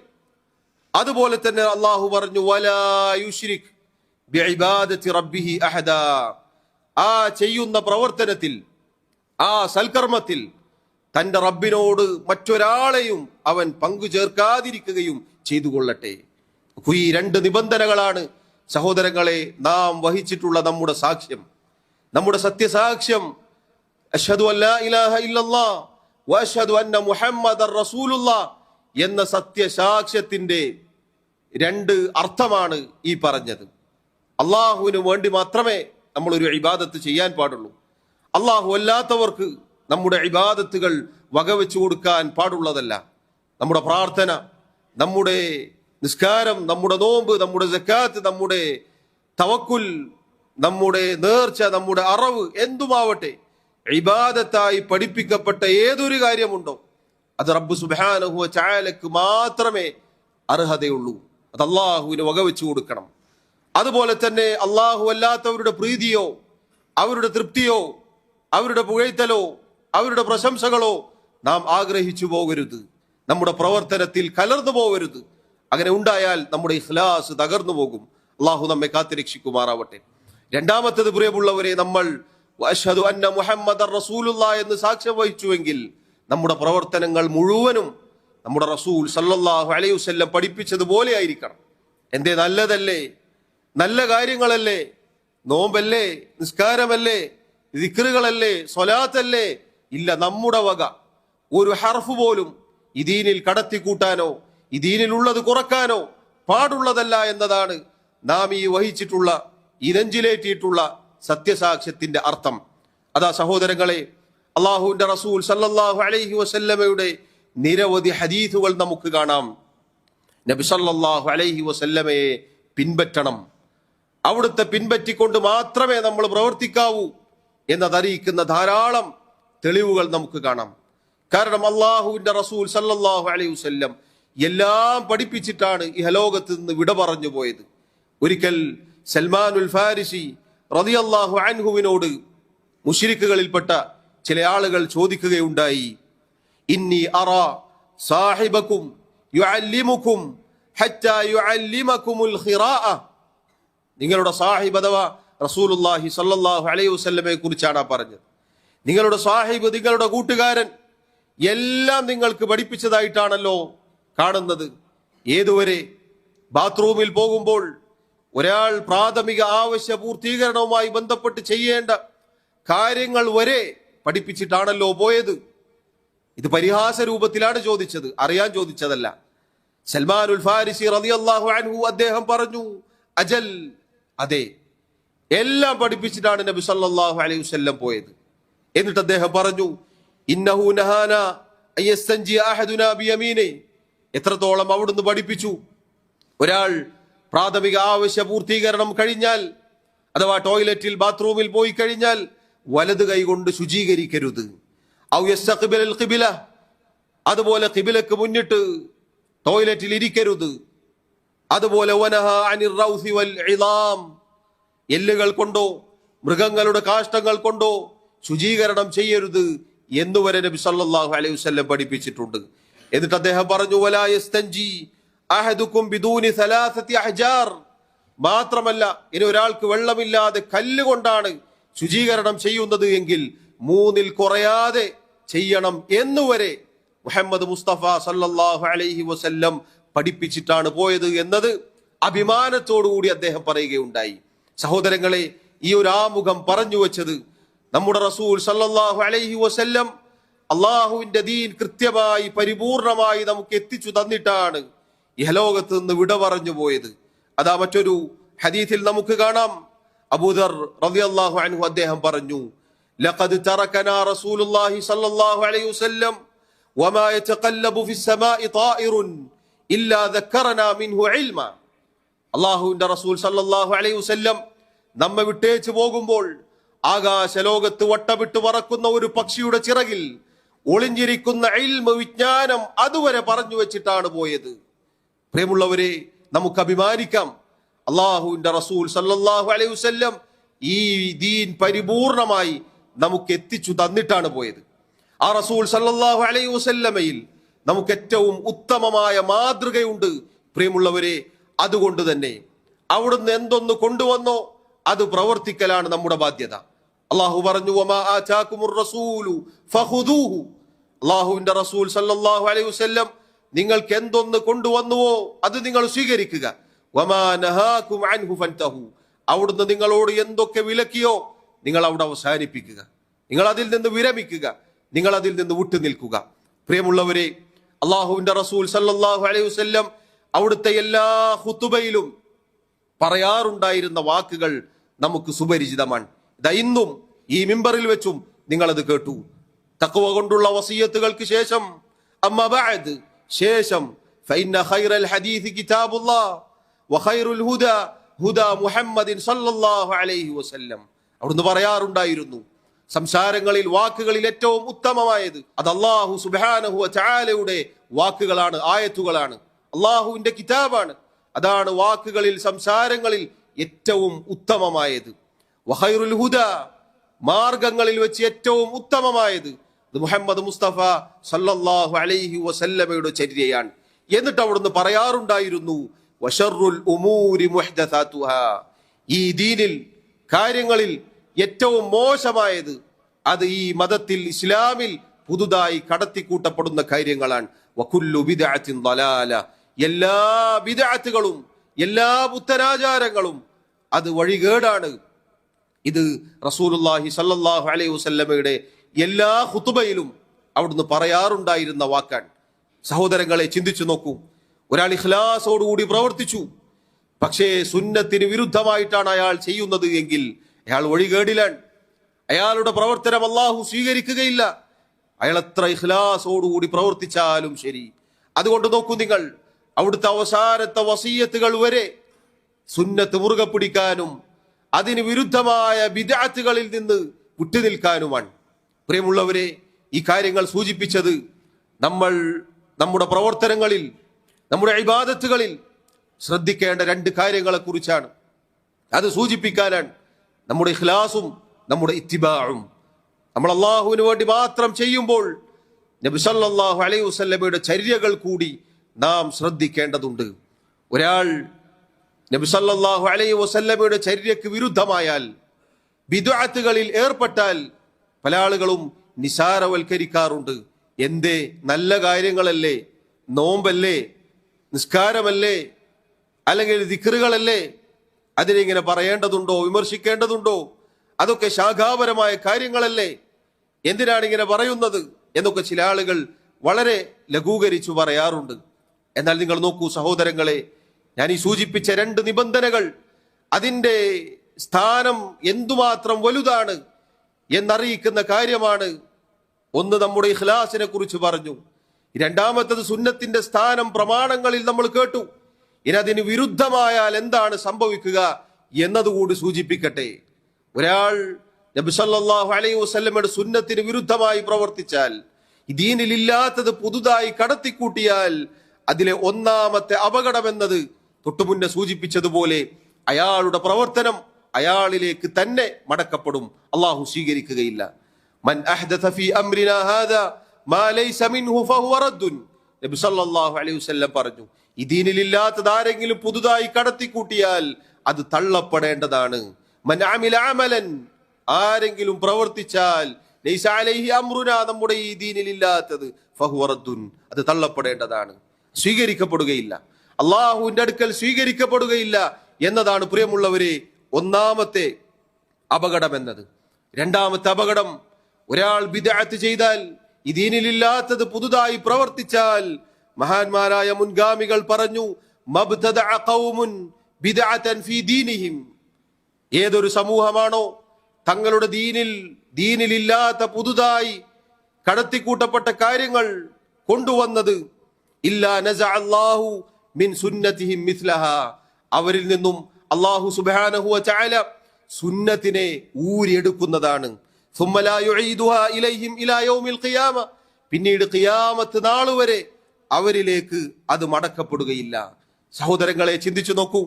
അതുപോലെ തന്നെ അള്ളാഹു പറഞ്ഞു, വലാ യുശ്രിക് ബിഇബാദതി റബ്ബിഹി അഹദാ, ആ ചെയ്യുന്ന പ്രവർത്തനത്തിൽ, ആ സൽക്കർമ്മത്തിൽ തന്റെ റബ്ബിനോട് മറ്റൊരാളെയും അവൻ പങ്കു ചേർക്കാതിരിക്കുകയും ചെയ്തു കൊള്ളട്ടെ. ഈ രണ്ട് നിബന്ധനകളാണ് സഹോദരങ്ങളെ നാം വഹിച്ചിട്ടുള്ള നമ്മുടെ സാക്ഷ്യം, നമ്മുടെ സത്യസാക്ഷ്യം. അശ്ഹദു അല്ലാ ഇലാഹ ഇല്ലല്ലാഹ് വ അശ്ഹദു അന്ന മുഹമ്മദർ റസൂലുള്ളാഹ് എന്ന സത്യസാക്ഷ്യത്തിന്റെ രണ്ട് അർത്ഥമാണ് ഈ പറഞ്ഞത്. അള്ളാഹുവിന് വേണ്ടി മാത്രമേ നമ്മൾ ഒരു ഇബാദത്ത് ചെയ്യാൻ പാടുള്ളൂ. അള്ളാഹു അല്ലാത്തവർക്ക് നമ്മുടെ ഇബാദത്തുകൾ വകവെച്ചു കൊടുക്കാൻ പാടുള്ളതല്ല. നമ്മുടെ പ്രാർത്ഥന, നമ്മുടെ നിസ്കാരം, നമ്മുടെ നോമ്പ്, നമ്മുടെ സക്കാത്ത്, നമ്മുടെ തവക്കുൽ, നമ്മുടെ നേർച്ച, നമ്മുടെ അറവ്, എന്തുമാവട്ടെ ഇബാദത്തായി പഠിപ്പിക്കപ്പെട്ട ഏതൊരു കാര്യമുണ്ടോ അത് റബ്ബ് സുബ്ഹാനഹു വ തആലക്ക് മാത്രമേ അർഹതയുള്ളൂ. അത് അള്ളാഹുവിന് വകവെച്ചു കൊടുക്കണം. അതുപോലെ തന്നെ അള്ളാഹു അല്ലാത്തവരുടെ പ്രീതിയോ അവരുടെ തൃപ്തിയോ അവരുടെ പുകഴ്ത്തലോ അവരുടെ പ്രശംസകളോ നാം ആഗ്രഹിച്ചു പോകരുത്, നമ്മുടെ പ്രവർത്തനത്തിൽ കലർന്നു പോകരുത്. അങ്ങനെ ഉണ്ടായാൽ നമ്മുടെ ഇഖ്ലാസ് തകർന്നു പോകും. അള്ളാഹു നമ്മെ കാത്തുരക്ഷിക്കുമാറാവട്ടെ. രണ്ടാമത്തേത് പ്രിയമുള്ളവരെ, നമ്മൾ അശ്ഹദു അന്ന മുഹമ്മദർ റസൂലുള്ളാഹി എന്ന് സാക്ഷ്യം വഹിച്ചുവെങ്കിൽ നമ്മുടെ പ്രവർത്തനങ്ങൾ മുഴുവനും നമ്മുടെ റസൂൽ സല്ലല്ലാഹു അലൈഹി വസല്ലം പഠിപ്പിച്ചതുപോലെ ആയിരിക്കണം. എന്തേ, നല്ലതല്ലേ, നല്ല കാര്യങ്ങളല്ലേ, നോമ്പല്ലേ, നിസ്കാരമല്ലേ, ദിക്റുകളല്ലേ, സ്വലാത്തല്ലേ? ഇല്ല, നമ്മുടെ വക ഒരു ഹർഫ് പോലും ഈ ദീനിൽ കടത്തിക്കൂട്ടാനോ ഈ ദീനിലുള്ളത് കുറക്കാനോ പാടുള്ളതല്ല എന്നതാണ് നാം ഈ വഹിച്ചിട്ടുള്ള ഈ നെഞ്ചിലേറ്റിയിട്ടുള്ള സത്യസാക്ഷ്യത്തിന്റെ അർത്ഥം. അതാ സഹോദരങ്ങളെ, അള്ളാഹുവിന്റെ റസൂൽ സല്ലല്ലാഹു അലൈഹി വസല്ലമയുടെ നിരവധി ഹദീസുകൾ നമുക്ക് കാണാം. നബി സല്ലല്ലാഹു അലൈഹി വസല്ലമയെ പിൻപറ്റണം, അവിടുത്തെ പിൻപറ്റിക്കൊണ്ട് മാത്രമേ നമ്മൾ പ്രവർത്തിക്കാവൂ എന്നതറിയിക്കുന്ന ധാരാളം തെളിവുകൾ നമുക്ക് കാണാം. കാരണം അള്ളാഹുവിന്റെ റസൂൽ സല്ലല്ലാഹു അലൈഹി വസല്ലം എല്ലാം പഠിപ്പിച്ചിട്ടാണ് ഇഹലോകത്ത് നിന്ന് വിട പറഞ്ഞു പോയത്. ഒരിക്കൽ സൽമാനുൽ ഫാരിസി റളിയല്ലാഹു അൻഹുവിനോട് മുശ്രിക്കുകളിൽപ്പെട്ട ചില ആളുകൾ ചോദിക്കുകയുണ്ടായി, ഇന്നി അറാ സാഹിബക്കും യുഅല്ലിമുക്കും ഹത്താ യുഅല്ലിമകുമുൽ ഖിറാഅ. നിങ്ങളുടെ സാഹിബ് അഥവാ റസൂലുള്ളാഹി സ്വല്ലല്ലാഹു അലൈഹി വസല്ലമയെ കുറിച്ചാണ് പറഞ്ഞത്. നിങ്ങളുടെ സാഹിബ്, നിങ്ങളുടെ കൂട്ടുകാരൻ എല്ലാം നിങ്ങൾക്ക് പഠിപ്പിച്ചതായിട്ടാണല്ലോ കാണുന്നത്. ഏതുവരെ? ബാത്റൂമിൽ പോകുമ്പോൾ ഒരാൾ പ്രാഥമിക ആവശ്യ പൂർത്തീകരണവുമായി ബന്ധപ്പെട്ട് ചെയ്യേണ്ട കാര്യങ്ങൾ വരെ പഠിപ്പിച്ചിട്ടാണല്ലോ പോയത്. ഇത് പരിഹാസ രൂപത്തിലാണ് ചോദിച്ചത്, അറിയാൻ ചോദിച്ചതല്ല. സൽമാനുൽ ഫാരിസി റളിയല്ലാഹു അൻഹു അദ്ദേഹം പറഞ്ഞു, അജൽ, അതെ, എല്ലാം പഠിപ്പിച്ചിട്ടാണ് നബി സല്ലല്ലാഹു അലൈഹി വസല്ലം പോയത്. എന്നിട്ട് അദ്ദേഹം പറഞ്ഞു, ഇന്നഹു നഹാന അയസ്തൻജി അഹദുനാ ബിയമീനി. എത്രത്തോളം അവിടുന്ന് പഠിപ്പിച്ചു, ഒരാൾ പ്രാഥമിക ആവശ്യ പൂർത്തീകരണം കഴിഞ്ഞാൽ അഥവാ ടോയ്ലറ്റിൽ ബാത്റൂമിൽ പോയി കഴിഞ്ഞാൽ വലത് കൈ കൊണ്ട് ശുചീകരിക്കരുത്. ഔ യസ്തഖ്ബിലൽ ഖിബ്ല, അതുപോലെ ഖിബ്ലക്ക് മുന്നിട്ട് ടോയ്ലറ്റിൽ ഇരിക്കരുത്. അതുപോലെ വനഹ അനിർ റൗസി വൽ ഇളാം, എല്ലുകൾ കൊണ്ടോ മൃഗങ്ങളുടെ കാഷ്ടങ്ങൾ കൊണ്ടോ ശുചീകരണം ചെയ്യരുത് എന്നുവരെ നബി സല്ലല്ലാഹു അലൈഹി വസല്ലം പഠിപ്പിച്ചിട്ടുണ്ട്. എന്നിട്ട് അദ്ദേഹം പറഞ്ഞു, വലാ യസ്തൻജി അഹദുക്കും ബിദൂനി സലാസതി അഹ്ജാർ. മാത്രമല്ല, ഇനി ഒരാൾക്ക് വെള്ളമില്ലാതെ കല്ലുകൊണ്ടാണ് ശുചീകരണം ചെയ്യുന്നത് എങ്കിൽ 3-ൽ കുറയാതെ ചെയ്യണം എന്നുവരെ മുഹമ്മദ് മുസ്തഫ സല്ലല്ലാഹു അലൈഹി വസല്ലം പഠിപ്പിച്ചിട്ടാണ് പോയത് എന്നത് അഭിമാനത്തോടുകൂടി അദ്ദേഹം പറയുകയുണ്ടായി. സഹോദരങ്ങളെ, ഈ ഒരു ആമുഖം പറഞ്ഞു വെച്ചത് നമ്മുടെ റസൂൽ സല്ലല്ലാഹു അലൈഹി വസല്ലം അള്ളാഹുവിന്റെ ദീൻ കൃത്യമായി പരിപൂർണമായി നമുക്ക് എത്തിച്ചു തന്നിട്ടാണ് ഇഹലോകത്ത് നിന്ന് വിട പറഞ്ഞു പോയത്. അതാ മറ്റൊരു ഹദീസിൽ നമുക്ക് കാണാം, അബൂദർ റളിയല്ലാഹു അൻഹു അദ്ദേഹം പറഞ്ഞു, ലഖദ് തറകനാ റസൂലുള്ളാഹി സ്വല്ലല്ലാഹു അലൈഹി വസല്ലം വമാ യതഖല്ലബു ഫിസ്സമാഇ ത്വാഇറുൻ ഇല്ലാ ദക്കറനാ മിൻഹു ഇൽമ. അല്ലാഹുവിന്റെ റസൂൽ സ്വല്ലല്ലാഹു അലൈഹി വസല്ലം നമ്മെ വിട്ടേച്ചു പോകുമ്പോൾ ആകാശലോകത്ത് വട്ടമിട്ട് പറക്കുന്ന ഒരു പക്ഷിയുടെ ചിറകിൽ ഒളിഞ്ഞിരിക്കുന്ന ഇൽമ, വിജ്ഞാനം അതുവരെ പറഞ്ഞു വെച്ചിട്ടാണ് പോയത്. പ്രിയമുള്ളവരെ, നമുക്ക് അഭിമാനിക്കാം, അള്ളാഹുവിന്റെ റസൂൽ സല്ലല്ലാഹു അലൈഹി വസല്ലം ഈ ദീൻ പരിപൂർണമായി നമുക്ക് എത്തിച്ചു തന്നിട്ടാണ് പോയത്. ആ റസൂൽ സല്ലല്ലാഹു അലൈഹി വസല്ലമയിൽ നമുക്ക് ഏറ്റവും ഉത്തമമായ മാതൃകയുണ്ട്. പ്രിയമുള്ളവരെ, അതുകൊണ്ട് തന്നെ അവിടുന്ന് എന്തൊന്ന് കൊണ്ടുവന്നോ അത് പ്രവർത്തിക്കലാണ് നമ്മുടെ ബാധ്യത. അള്ളാഹു പറഞ്ഞു, വമാ ആതാകുമുർ റസൂലു ഫഖുദൂഹു. അള്ളാഹുവിന്റെ റസൂൽ സല്ലല്ലാഹു അലൈഹി വസല്ലം നിങ്ങൾക്ക് എന്തൊന്ന് കൊണ്ടുവന്നുവോ അത് നിങ്ങൾ സ്വീകരിക്കുക. വമാ നഹാകും അൻഹു ഫൻതഹു. അവിടുന്ന് നിങ്ങളോട് എന്തൊക്കെ വിലക്കിയോ നിങ്ങൾ അവിടെ അവസാനിപ്പിക്കുക, നിങ്ങൾ അതിൽ നിന്ന് വിരമിക്കുക, നിങ്ങൾ അതിൽ നിന്ന് വിട്ടു നിൽക്കുക. പ്രിയമുള്ളവരെ, അള്ളാഹുവിന്റെ റസൂൽ സല്ലല്ലാഹു അലൈഹി വസല്ലം അവിടുത്തെ എല്ലാ ഖുതുബയിലും പറയാറുണ്ടായിരുന്ന വാക്കുകൾ നമുക്ക് സുപരിചിതമാണ്. ഇതാ ഇന്നും ഈ മിമ്പറിൽ വെച്ചും നിങ്ങളത് കേട്ടു. തഖ്വ കൊണ്ടുള്ള വസിയത്തുകൾക്ക് ശേഷം, അമ്മാ ബഅദ്, ശേഷം, ഫഇന്ന ഖൈറൽ ഹദീസ് കിതാബുല്ലാഹ് വഖൈറുൽ ഹുദാ ഹുദാ മുഹമ്മദിൻ സല്ലല്ലാഹു അലൈഹി വസല്ലം. അവിടുന്ന് പറയാറുണ്ടായിരുന്നു, സംസാരങ്ങളിൽ വാക്കുകളിൽ ഏറ്റവും ഉത്തമമായത് അത് അല്ലാഹു സുബ്ഹാനഹു വ തആലയുടെ വാക്കുകളാണ്, ആയത്തുകളാണ്, അല്ലാഹുവിന്റെ കിതാബാണ്. അതാണ് വാക്കുകളിൽ, സംസാരങ്ങളിൽ ഏറ്റവും ഉത്തമമായത്. വഖൈറുൽ ഹുദാ, മാർഗങ്ങളിൽ വെച്ച് ഏറ്റവും ഉത്തമമായത് ഇത് മുഹമ്മദ് മുസ്തഫ സല്ലല്ലാഹു അലൈഹി വസല്ലമയുടെ ചര്യയാണ്. എന്നിട്ട് അവിടുന്ന് പറയാറുണ്ടായിരുന്നു, വശർറുൽ ഉമൂരി മുഹ്ദസാതുഹാ, ഈ ദീനിൽ കാര്യങ്ങളിൽ ഏറ്റവും മോശമായത് അത് ഈ മതത്തിൽ, ഇസ്ലാമിൽ പുതുതായി കടത്തിക്കൂട്ടപ്പെടുന്ന കാര്യങ്ങളാണ്. വകുല്ലു ബിദ്അത്തിൻ ളലാല, എല്ലാ ബിദ്അത്തുകളും എല്ലാ പുത്തനാചാരങ്ങളും അത് വഴികേടാണ്. ഇത് റസൂലുള്ളാഹി സ്വല്ലല്ലാഹു അലൈഹി വസല്ലമയുടെ എല്ലാ ഖുതുബയിലും അവിടുന്ന് പറയാറുണ്ടായിരുന്ന വാക്കാണ്. സഹോദരങ്ങളെ ചിന്തിച്ചു നോക്കൂ. ഒരാൾ ഇഖ്ലാസോടുകൂടി പ്രവർത്തിച്ചു, പക്ഷേ സുന്നത്തിന് വിരുദ്ധമായിട്ടാണ് അയാൾ ചെയ്യുന്നത് എങ്കിൽ അയാൾ വഴികേടിലാണ്. അയാളുടെ പ്രവർത്തനം അള്ളാഹു സ്വീകരിക്കുകയില്ല, അയാൾ എത്ര ഇഖ്ലാസോടുകൂടി പ്രവർത്തിച്ചാലും ശരി. അതുകൊണ്ട് നോക്കൂ നിങ്ങൾ, അവിടുത്തെ അവസാനത്തെ വസിയത്തുകൾ വരെ സുന്നത്ത് മുറുകെ പിടിക്കാനും അതിന് വിരുദ്ധമായ ബിദ്അത്തുകളിൽ നിന്ന് വിട്ടുനിൽക്കാനുമാണ്. പ്രിയമുള്ളവരെ, ഈ കാര്യങ്ങൾ സൂചിപ്പിച്ചത് നമ്മൾ നമ്മുടെ പ്രവർത്തനങ്ങളിൽ, നമ്മുടെ ഇബാദത്തുകളിൽ ശ്രദ്ധിക്കേണ്ട രണ്ട് കാര്യങ്ങളെ കുറിച്ചാണ്. അത് സൂചിപ്പിക്കാനാണ് നമ്മുടെ ഇഖ്ലാസും നമ്മുടെ ഇത്തിബാഉം. നമ്മൾ അള്ളാഹുവിന് വേണ്ടി മാത്രം ചെയ്യുമ്പോൾ നബി സല്ലല്ലാഹു അലൈഹി വസല്ലമയുടെ ചര്യകൾ കൂടി നാം ശ്രദ്ധിക്കേണ്ടതുണ്ട്. ഒരാൾ നബി സല്ലല്ലാഹു അലൈഹി വസല്ലമയുടെ ചര്യക്ക് വിരുദ്ധമായാൽ, ബിദ്അത്തുകളിൽ ഏർപ്പെട്ടാൽ പല ആളുകളും നിസാരവൽക്കരിക്കാറുണ്ട്. എന്തേ, നല്ല കാര്യങ്ങളല്ലേ, നോമ്പല്ലേ, നിസ്കാരമല്ലേ, അല്ലെങ്കിൽ ദിക്റുകളല്ലേ, അതിനിങ്ങനെ പറയേണ്ടതുണ്ടോ, വിമർശിക്കേണ്ടതുണ്ടോ? അതൊക്കെ ശാഖാപരമായ കാര്യങ്ങളല്ലേ, എന്തിനാണ് ഇങ്ങനെ പറയുന്നത് എന്നൊക്കെ ചില ആളുകൾ വളരെ ലഘൂകരിച്ചു പറയാറുണ്ട്. എന്നാൽ നിങ്ങൾ നോക്കൂ സഹോദരങ്ങളെ, ഞാൻ ഈ സൂചിപ്പിച്ച രണ്ട് നിബന്ധനകൾ, അതിൻ്റെ സ്ഥാനം എന്തുമാത്രം വലുതാണ് എന്നറിയിക്കുന്ന കാര്യമാണ്. ഒന്ന് നമ്മുടെ ഇഖ്ലാസിനെ കുറിച്ച് പറഞ്ഞു, രണ്ടാമത്തത് സുന്നത്തിന്റെ സ്ഥാനം പ്രമാണങ്ങളിൽ നമ്മൾ കേട്ടു. ഇനി അതിന് വിരുദ്ധമായാൽ എന്താണ് സംഭവിക്കുക എന്നതുകൂടി സൂചിപ്പിക്കട്ടെ. ഒരാൾ നബി സല്ലല്ലാഹു അലൈഹി വസല്ലമയുടെ സുന്നത്തിന് വിരുദ്ധമായി പ്രവർത്തിച്ചാൽ, ദീനിലില്ലാത്തത് പുതുതായി കടത്തിക്കൂട്ടിയാൽ, അതിലെ ഒന്നാമത്തെ അപകടം എന്നത് തൊട്ടുമുന്നേ സൂചിപ്പിച്ചതുപോലെ അയാളുടെ പ്രവർത്തനം അയാളിലേക്ക് തന്നെ മടക്കപ്പെടും, അള്ളാഹു സ്വീകരിക്കുകയില്ല. മൻ അഹ്ദത ഫീ അംരിനാ ഹാദാ മാ ലൈസ മിൻഹു ഫഹുവ റദ്ദുൻ. നബി സല്ലല്ലാഹു അലൈഹി വസല്ലം പറഞ്ഞു, ഈ ദീനിലില്ലാത്തത് ആരെങ്കിലും പുതുതായി കടത്തിക്കൂട്ടിയാൽ അത് തള്ളപ്പെടേണ്ടതാണ്. മൻ അമില അമലൻ, ആരെങ്കിലും പ്രവർത്തിച്ചാൽ ലൈസ അലൈഹി അംറുനാ, നമ്മുടെ ഈ ദീനിലില്ലാത്തത് ഫഹുവ റദ്ദുൻ, അത് തള്ളപ്പെടേണ്ടതാണ്, സ്വീകരിക്കപ്പെടുകയില്ല, അള്ളാഹുവിന്റെ അടുക്കൽ സ്വീകരിക്കപ്പെടുകയില്ല എന്നതാണ് പ്രിയമുള്ളവരെ ഒന്നാമത്തെ അപകടം എന്നത്. രണ്ടാമത്തെ അപകടം, ഒരാൾ ബിദ്അത്ത് ചെയ്താൽ, ഈ ദീനിലില്ലാത്തത് പുതുതായി പ്രവർത്തിച്ചാൽ, മഹാന്മാരായ മുൻഗാമികൾ പറഞ്ഞു, മബ്തദഅ ഖൗമുൻ ബിദ്അതൻ ഫീ ദീനിഹിം, ഏതൊരു സമൂഹമാണോ തങ്ങളുടെ ദീനിലില്ലാത്ത പുതുതായി കടത്തിക്കൂട്ടപ്പെട്ട കാര്യങ്ങൾ കൊണ്ടുവന്നത്, ഇല്ലാ നസഅ അല്ലാഹു മിൻ സുന്നതിഹിം മിസ്ലഹാ, അവരിൽ നിന്നും അല്ലാഹു സുബ്ഹാനഹു വ തആല സുന്നത്തിനെ ഊരിയെടുക്കുന്നതാണ്. സുമ്മ ലാ യുഈദുഹാ ഇലൈഹിം ഇലാ യൗമിൽ ഖിയാമ, പിന്നീട് ഖിയാമത്ത് നാൾ വരെ അവരിലേക്ക് അത് മടക്കപ്പെടുകയില്ല. സഹോദരങ്ങളെ ചിന്തിച്ചു നോക്കൂ,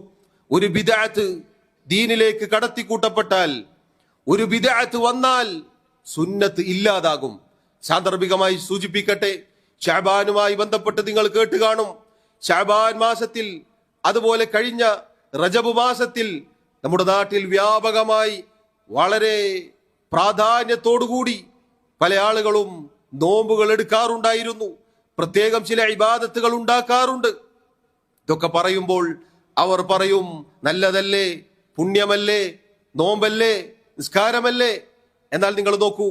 ഒരു ബിദ്അത്ത് ദീനിലേക്ക് കടത്തിക്കൂട്ടപ്പെട്ടാൽ, ഒരു ബിദ്അത്ത് വന്നാൽ സുന്നത്ത് ഇല്ലാതാകും. സാന്ദർഭികമായി സൂചിപ്പിക്കട്ടെ, ശഅബാനുമായി ബന്ധപ്പെട്ട് നിങ്ങൾ കേട്ട് കാണും, ശഅബാൻ മാസത്തിൽ, അതുപോലെ കഴിഞ്ഞ റജബ് മാസത്തിൽ നമ്മുടെ നാട്ടിൽ വ്യാപകമായി വളരെ പ്രാധാന്യത്തോടുകൂടി പല ആളുകളും നോമ്പുകൾ എടുക്കാറുണ്ടായിരുന്നു, പ്രത്യേകം ചില ഇബാദത്തുകൾ ഉണ്ടാക്കാറുണ്ട്. ഇതൊക്കെ പറയുമ്പോൾ അവർ പറയും, നല്ലതല്ലേ, പുണ്യമല്ലേ, നോമ്പല്ലേ, നിസ്കാരമല്ലേ. എന്നാൽ നിങ്ങൾ നോക്കൂ,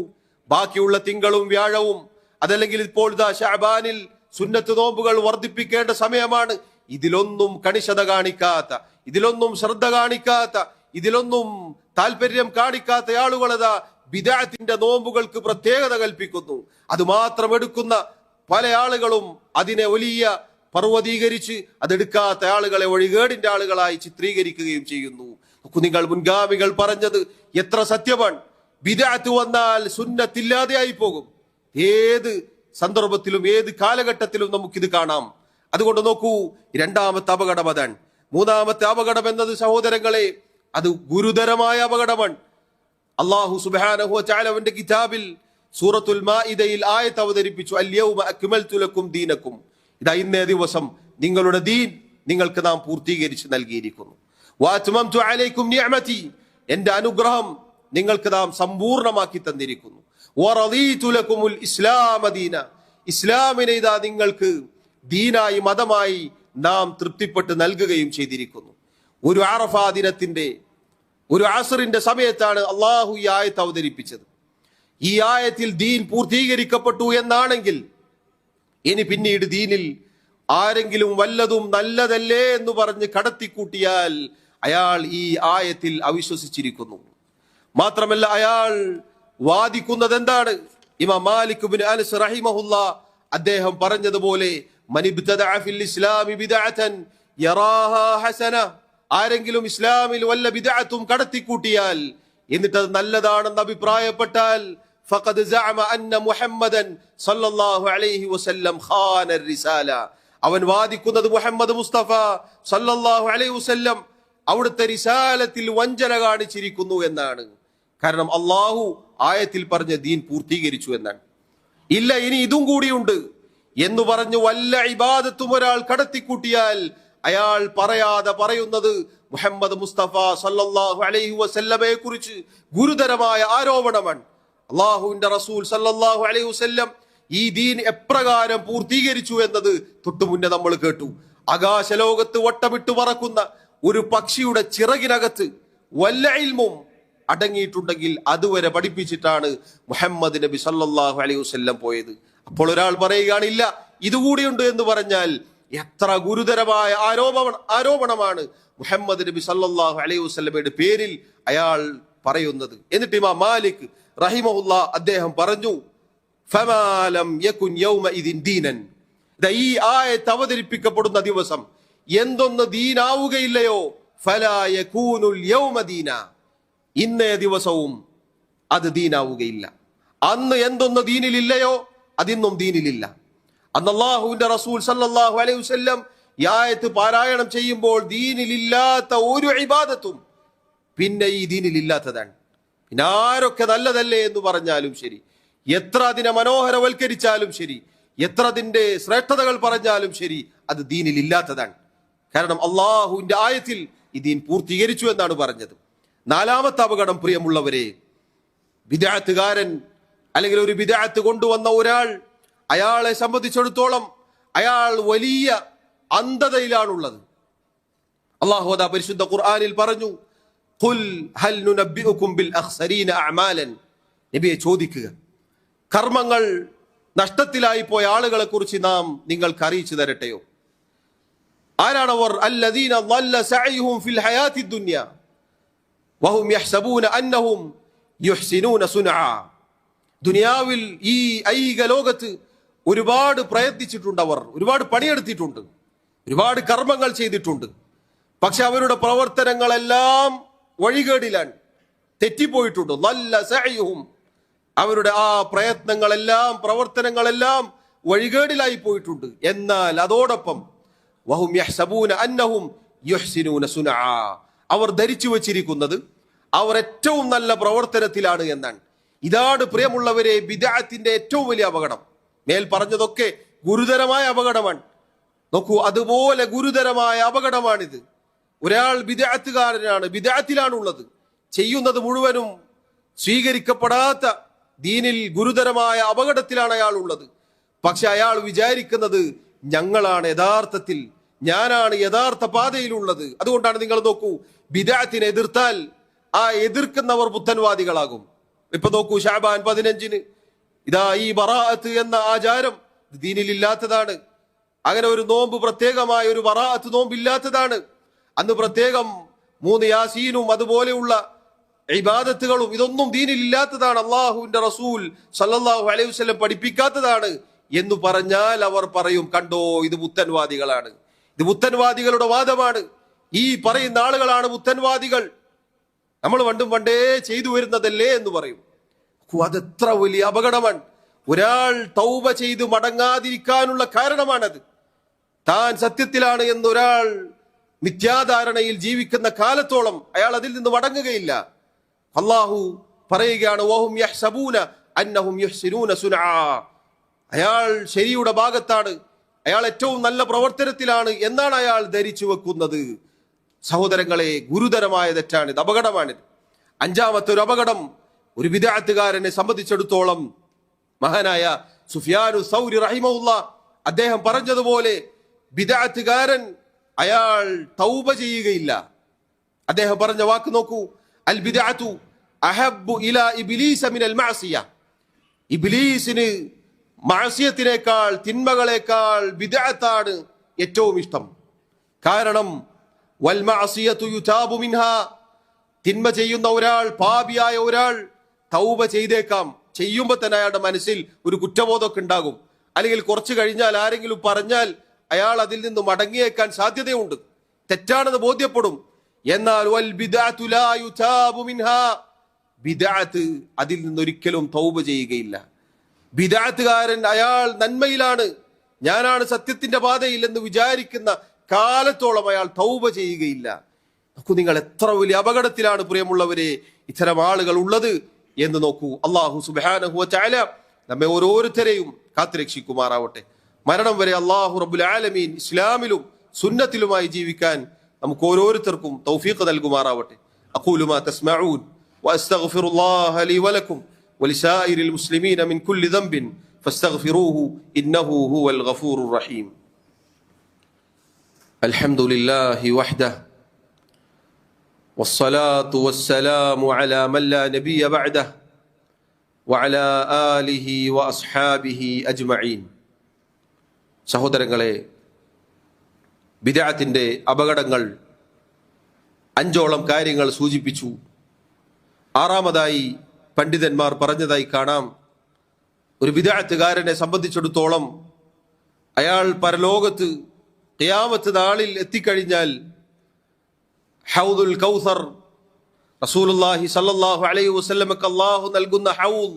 ബാക്കിയുള്ള തിങ്കളും വ്യാഴവും, അതല്ലെങ്കിൽ ഇപ്പോൾ ശഅബാനിൽ സുന്നത്ത് നോമ്പുകൾ വർദ്ധിപ്പിക്കേണ്ട സമയമാണ്, ഇതിലൊന്നും കണിശത കാണിക്കാത്ത, ഇതിലൊന്നും ശ്രദ്ധ കാണിക്കാത്ത, ഇതിലൊന്നും താല്പര്യം കാണിക്കാത്ത ആളുകളതാ ബിദ്അത്തിന്റെ നോമ്പുകൾക്ക് പ്രത്യേകത കൽപ്പിക്കുന്നു. അത് മാത്രം എടുക്കുന്ന പല ആളുകളും അതിനെ വലിയ പർവ്വതീകരിച്ച് അതെടുക്കാത്ത ആളുകളെ വഴികേടിന്റെ ആളുകളായി ചിത്രീകരിക്കുകയും ചെയ്യുന്നു. നിങ്ങൾ മുൻഗാമികൾ പറഞ്ഞത് എത്ര സത്യമാണ്. ബിദ്അത്ത് വന്നാൽ സുന്നത്തില്ലാതെയായി പോകും. ഏത് സന്ദർഭത്തിലും ഏത് കാലഘട്ടത്തിലും നമുക്കിത് കാണാം. അതുകൊണ്ട് നോക്കൂ, രണ്ടാമത്തെ അപകടം അതാണ്. മൂന്നാമത്തെ അപകടം എന്നത് സഹോദരങ്ങളെ, അത് ഗുരുതരമായ അപകടമാണ്. അല്ലാഹു സുബ്ഹാനഹു വ തആല അവന്റെ കിതാബിൽ സൂറത്തുൽ മാഇദയിൽ ആയത്ത് അവതരിപ്പിച്ചു, അൽയൗമ അക്മൽതു ലക്കും ദീനക്കും, ഇതാ ഇന്നേ ദിവസം നിങ്ങളുടെ ദീൻ നിങ്ങൾക്ക് നാം പൂർത്തീകരിച്ച് നൽകിയിരിക്കുന്നു. വഅത്മംതു അലൈക്കും നിഅമതി, എന്റെ അനുഗ്രഹം നിങ്ങൾക്ക് നാം സമ്പൂർണ്ണമാക്കി തന്നിരിക്കുന്നു. വറദീതു ലക്കുമുൽ ഇസ്ലാമ ദീന, ഇസ്ലാമിനെ ഇതാ നിങ്ങൾക്ക് ദീനായി, മതമായി നാം തൃപ്തിപ്പെട്ട് നൽകുകയും ചെയ്തിരിക്കുന്നു. ഒരു അറഫാ ദിനത്തിന്റെ, ഒരു അസ്റിന്റെ സമയത്താണ് അള്ളാഹു ഈ ആയത്ത് അവതരിപ്പിച്ചത്. ഈ ആയത്തിൽ ദീൻ പൂർത്തീകരിക്കപ്പെട്ടു എന്നാണെങ്കിൽ ഇനി പിന്നീട് ദീനിൽ ആരെങ്കിലും വല്ലതും നല്ലതല്ലേ എന്ന് പറഞ്ഞ് കടത്തിക്കൂട്ടിയാൽ അയാൾ ഈ ആയത്തിൽ അവിശ്വസിച്ചിരിക്കുന്നു. മാത്രമല്ല അയാൾ വാദിക്കുന്നത് എന്താണ്? ഇമാം മാലിക് ഇബ്നു അനസ് റഹിമഹുല്ലാ അദ്ദേഹം പറഞ്ഞതുപോലെ മനിബ്തദഅ ഫിൽ ഇസ്ലാമി ബിദ്അതൻ യറാഹാ ഹസന, ആരെങ്കിലും ഇസ്ലാമിൽ വല്ല ബിദ്അത്തും കടത്തിക്കൂട്ടിയാൽ എന്നിട്ട് അത് നല്ലതാണെന്ന് അഭിപ്രായപ്പെട്ടാൽ ഫഖദ് സഅമ അന്ന മുഹമ്മദൻ സല്ലല്ലാഹു അലൈഹി വസല്ലം ഖാന റിസാല, അവൻ വാദിക്കുന്നത് മുഹമ്മദ് മുസ്തഫ സല്ലല്ലാഹു അലൈഹി വസല്ലം അവിടുത്തെ റിസാലത്തിൽ വഞ്ചന കാണിച്ചിരിക്കുന്നു എന്നാണ്. കാരണം അള്ളാഹു ആയത്തിൽ പറഞ്ഞ ദീൻ പൂർത്തീകരിച്ചു എന്നാണ്. ഇല്ല, ഇനി ഇതും കൂടിയുണ്ട് എന്ന് പറഞ്ഞു വല്ല ഇബാദത്തും ഒരാൾ കടത്തിക്കൂട്ടിയാൽ അയാൾ പറയാതെ പറയുന്നത് മുഹമ്മദ് മുസ്തഫ സല്ലല്ലാഹു അലൈഹി വസല്ലമയെ കുറിച്ച് ഗുരുതരമായ ആരോപണമാണ്. അള്ളാഹുവിന്റെ റസൂൽ സല്ലല്ലാഹു അലൈഹി വസല്ലം ഈ ദീൻ എപ്രകാരം പൂർത്തീകരിച്ചു എന്നത് തൊട്ടുമുന്നേ നമ്മൾ കേട്ടു. ആകാശലോകത്ത് വട്ടമിട്ട് പറക്കുന്ന ഒരു പക്ഷിയുടെ ചിറകിനകത്ത് വല്ല ഇൽമും അടങ്ങിയിട്ടുണ്ടെങ്കിൽ അതുവരെ പഠിപ്പിച്ചിട്ടാണ് മുഹമ്മദ് നബി സല്ലല്ലാഹു അലൈഹി വസല്ലം പോയത്. അപ്പോൾ ഒരാൾ പറയുകയാണില്ല ഇതുകൂടിയുണ്ട് എന്ന് പറഞ്ഞാൽ എത്ര ഗുരുതരമായ ആരോപണമാണ് മുഹമ്മദ് നബി സല്ലല്ലാഹു അലൈഹി വസല്ലമയുടെ പേരിൽ അയാൾ പറയുന്നത്. എന്നിട്ട് ഇമാം മാലിക് റഹിമഹുല്ലാ അദ്ദേഹം പറഞ്ഞു ഫമാ ലം യകുൻ യൗമഇദിൻ ദീനൻ, ഈ ആയത്ത് അവതരിപ്പിക്കപ്പെടുന്ന ദിവസം എന്തൊന്ന് ദീനാവുകയില്ലയോ ഫലാ യകൂനുൽ യൗമ ദീന, ഇന്നേ ദിവസവും അത് ദീനാവുകയില്ല. അന്ന് എന്തൊന്ന് ദീനിലില്ലയോ അതിന്നും ദീനിലില്ല. അന്ന് അല്ലാഹുവിന്റെ റസൂൽ സല്ലല്ലാഹു അലൈഹി വസല്ലം ഈ ആയത്ത് പാരായണം ചെയ്യുമ്പോൾ ദീനിലില്ലാത്ത ഒരു ഇബാദത്തും പിന്നെ ഈ ദീനിലില്ലാത്തതാണ്. പിന്നെ ആരൊക്കെ നല്ലതല്ലേ എന്ന് പറഞ്ഞാലും ശരി, എത്ര അതിനെ മനോഹരവൽക്കരിച്ചാലും ശരി, എത്ര അതിന്റെ ശ്രേഷ്ഠതകൾ പറഞ്ഞാലും ശരി, അത് ദീനിലില്ലാത്തതാണ്. കാരണം അള്ളാഹുവിന്റെ ആയത്തിൽ ഈ ദീൻ പൂർത്തീകരിച്ചു എന്നാണ് പറഞ്ഞത്. നാലാമത്തെ അപകടം പ്രിയമുള്ളവരെ, ബിദ്അത്തുകാരൻ അല്ലെങ്കിൽ ഒരു ബിദ്അത്ത് കൊണ്ടുവന്ന ഒരാൾ, അയാളെ സംബന്ധിച്ചിടത്തോളം അയാൾ വലിയ അന്ധതയിലാണുള്ളത്. അല്ലാഹു അതാ പരിശുദ്ധ ഖുർആനിൽ പറഞ്ഞു ഖുൽ ഹൽ നുനബ്ബിഉകും ബിൽ അഖ്സരീന അഅമാലൻ, നബിയെ ചോദിക്കുക, കർമ്മങ്ങൾ നഷ്ടത്തിലായി പോയ ആളുകളെ കുറിച്ച് നാം നിങ്ങൾക്ക് അറിയിച്ചു തരട്ടെയോ? ആരാണവർ? അല്ലദീന ളല്ല സഅയ്ഹും ഫിൽ ഹയാത്തി ദുനിയ വഹും യഹ്സബൂന അന്നഹും യുഹ്സിനൂന സുനഅ. ദുനിയാവിൽ ഈ ഐഹിക ലോകത്ത് ഒരുപാട് പ്രയത്നിച്ചിട്ടുണ്ട്, അവർ ഒരുപാട് പണിയെടുത്തിട്ടുണ്ട്, ഒരുപാട് കർമ്മങ്ങൾ ചെയ്തിട്ടുണ്ട്. പക്ഷെ അവരുടെ പ്രവർത്തനങ്ങളെല്ലാം വഴികേടിലാണ്, തെറ്റിപ്പോയിട്ടുണ്ട്. ളല്ല സഅയ്ഹും, അവരുടെ ആ പ്രയത്നങ്ങളെല്ലാം പ്രവർത്തനങ്ങളെല്ലാം വഴികേടിലായി പോയിട്ടുണ്ട്. എന്നാൽ അതോടൊപ്പം വഹും യഹ്സബൂന അന്നഹും യുഹ്സിനൂന സുനഅ, അവർ ധരിച്ചു വച്ചിരിക്കുന്നത് അവർ ഏറ്റവും നല്ല പ്രവർത്തനത്തിലാണ് എന്നാണ്. ഇതാണ് പ്രിയമുള്ളവരെ ബിദ്അത്തിന്റെ ഏറ്റവും വലിയ അപകടം. മേൽ പറഞ്ഞതൊക്കെ ഗുരുതരമായ അപകടമാണ്. നോക്കൂ, അതുപോലെ ഗുരുതരമായ അപകടമാണിത്. ഒരാൾ ബിദ്അത്തുകാരനാണ്, ബിദ്അത്തിലാണുള്ളത്, ചെയ്യുന്നത് മുഴുവനും സ്വീകരിക്കപ്പെടാത്ത ദീനിൽ ഗുരുതരമായ അപകടത്തിലാണ് അയാൾ ഉള്ളത്. പക്ഷെ അയാൾ വിചാരിക്കുന്നത് ഞങ്ങളാണ് യഥാർത്ഥത്തിൽ, ഞാനാണ് യഥാർത്ഥ പാതയിലുള്ളത്. അതുകൊണ്ടാണ് നിങ്ങൾ നോക്കൂ, ബിദ്അത്തിനെ എതിർത്താൽ ആ എതിർക്കുന്നവർ പുത്തൻവാദികളാകും. ഇപ്പൊ നോക്കൂ, ശഅബാൻ 15 ഇതാ ഈ ബറാഅത്ത് എന്ന ആചാരം ദീനിലില്ലാത്തതാണ്. അങ്ങനെ ഒരു നോമ്പ്, പ്രത്യേകമായ ഒരു ബറാഅത്ത് നോമ്പില്ലാത്തതാണ്. അന്ന് പ്രത്യേകം 3 യാസീനും അതുപോലെയുള്ള ഇബാദത്തുകളും ഇതൊന്നും ദീനിലില്ലാത്തതാണ്, അള്ളാഹുവിന്റെ റസൂൽ സല്ലല്ലാഹു അലൈഹി വസല്ലം പഠിപ്പിക്കാത്തതാണ് എന്ന് പറഞ്ഞാൽ അവർ പറയും, കണ്ടോ ഇത് പുത്തൻവാദികളാണ്, ഇത് പുത്തൻവാദികളുടെ വാദമാണ്, ഈ പറയുന്ന ആളുകളാണ് പുത്തൻവാദികൾ, നമ്മൾ പണ്ടേ ചെയ്തു വരുന്നതല്ലേ എന്ന് പറയും. അതെത്ര വലിയ അപകടമാണ്. ഒരാൾ തൗബ ചെയ്ത് മടങ്ങാതിരിക്കാനുള്ള കാരണമാണത്. താൻ സത്യത്തിലാണ് എന്നൊരാൾ മിഥ്യാധാരണയിൽ ജീവിക്കുന്ന കാലത്തോളം അയാൾ അതിൽ നിന്ന് മടങ്ങുകയില്ല. അല്ലാഹു പറയുകയാണ് വഹും യഹ്സബൂന അന്നഹും യുഹ്സിനൂന സുനഅ, അയാൾ ശരിയുടെ ഭാഗത്താണ്, അയാൾ ഏറ്റവും നല്ല പ്രവർത്തനത്തിലാണ് എന്നാണ് അയാൾ ധരിച്ചു വെക്കുന്നത്. സഹോദരങ്ങളെ, ഗുരുതരമായ തെറ്റാണിത്, അപകടമാണിത്. അഞ്ചാമത്തെ ഒരു അപകടം ഒരു ബിദ്അത്തുകാരനെ സംബന്ധിച്ചിടത്തോളം, മഹാനായ സുഫിയാനു സൗരി റഹിമഹുല്ലാ അദ്ദേഹം പറഞ്ഞതുപോലെ ബിദ്അത്തുകാരൻ അയാൾ തൗബ ചെയ്യുകയില്ല. അദ്ദേഹം പറഞ്ഞ വാക്ക് നോക്കൂ, അൽ ബിദ്അതു അഹബ്ബു ഇലാ ഇബ്ലീസ മിനൽ മഅസിയ, ഇബ്ലീസിന് മഅസിയത്തിനേക്കാൾ, തിന്മകളേക്കാൾ ബിദ്അത്താണ് ഏറ്റവും ഇഷ്ടം. കാരണം വൽ മഅസിയതു യുതാബു മിൻഹാ, തിന്മ ചെയ്യുന്ന ഒരാൾ, പാപിയായ ഒരാൾ തൗബ ചെയ്തേക്കാം. ചെയ്യുമ്പോൾ തന്നെ അയാളുടെ മനസ്സിൽ ഒരു കുറ്റബോധമൊക്കെ ഉണ്ടാകും. അല്ലെങ്കിൽ കുറച്ചു കഴിഞ്ഞാൽ ആരെങ്കിലും പറഞ്ഞാൽ അയാൾ അതിൽ നിന്ന് മടങ്ങിയേക്കാൻ സാധ്യതയുണ്ട്, തെറ്റാണെന്ന് ബോധ്യപ്പെടും. എന്നാൽ വൽ ബിദ്അതു ലാ യുതാബു മിൻഹാ, ബിദ്അത്ത് അതിൽ നിന്നൊരിക്കലും തൗബ ചെയ്യുകയില്ല. ബിദ്അത്തുകാരൻ അയാൾ നന്മയിലാണ്, ഞാനാണ് സത്യത്തിന്റെ പാതയിൽ എന്ന് വിചാരിക്കുന്ന കാലത്തോളം അയാൾ തൗബ ചെയ്യുകയില്ല. നോക്കൂ, നിങ്ങൾ എത്ര വലിയ അപകടത്തിലാണ് പ്രിയമുള്ളവരെ ഇത്തരം ആളുകൾ ഉള്ളത് എന്ന് നോക്കൂ. അല്ലാഹു സുബ്ഹാനഹു വ തആല നമ്മെ ഓരോരുത്തരെയും കാത്തുരക്ഷിക്കുമാറാവട്ടെ. മരണം വരെ അല്ലാഹു റബ്ബുൽ ആലമീൻ ഇസ്ലാമിലും സുന്നത്തിലുമായി ജീവിക്കാൻ നമുക്ക് ഓരോരുത്തർക്കും തൗഫീഖ് നൽകുമാറാവട്ടെ. അഖൂലു മാ തസ്മഊൻ വഅസ്തഗ്ഫിറുല്ലാഹ ലീ വലക്കും വലിസായിരിൽ മുസ്ലിമീന മിൻ കുല്ലി ദംബിൻ ഫസ്തഗ്ഫിറൂഹു ഇന്നഹു ഹുവൽ ഗഫൂറുർ റഹീം. അൽഹംദുലില്ലാഹി വഹ്ദഹു والصلاة والسلام على من لا نبي بعده وعلى آله وأصحابه أجمعين. സഹോദരങ്ങളെ, ബിദ്അത്തിന്റെ അപകടങ്ങൾ 5ഓളം കാര്യങ്ങൾ സൂചിപ്പിച്ചു. 6ാമതായി പണ്ഡിതന്മാർ പറഞ്ഞതായി കാണാം, ഒരു ബിദ്അത്തുകാരനെ സംബന്ധിച്ചിടത്തോളം അയാൾ പരലോകത്ത് ഖിയാമത്ത് നാളിൽ എത്തിക്കഴിഞ്ഞാൽ ഹൗദുൽ കൗസർ, റസൂലുള്ളാഹി സ്വല്ലല്ലാഹു അലൈഹി വസല്ലമക്ക് അല്ലാഹു നൽകുന്ന ഹൗദ്,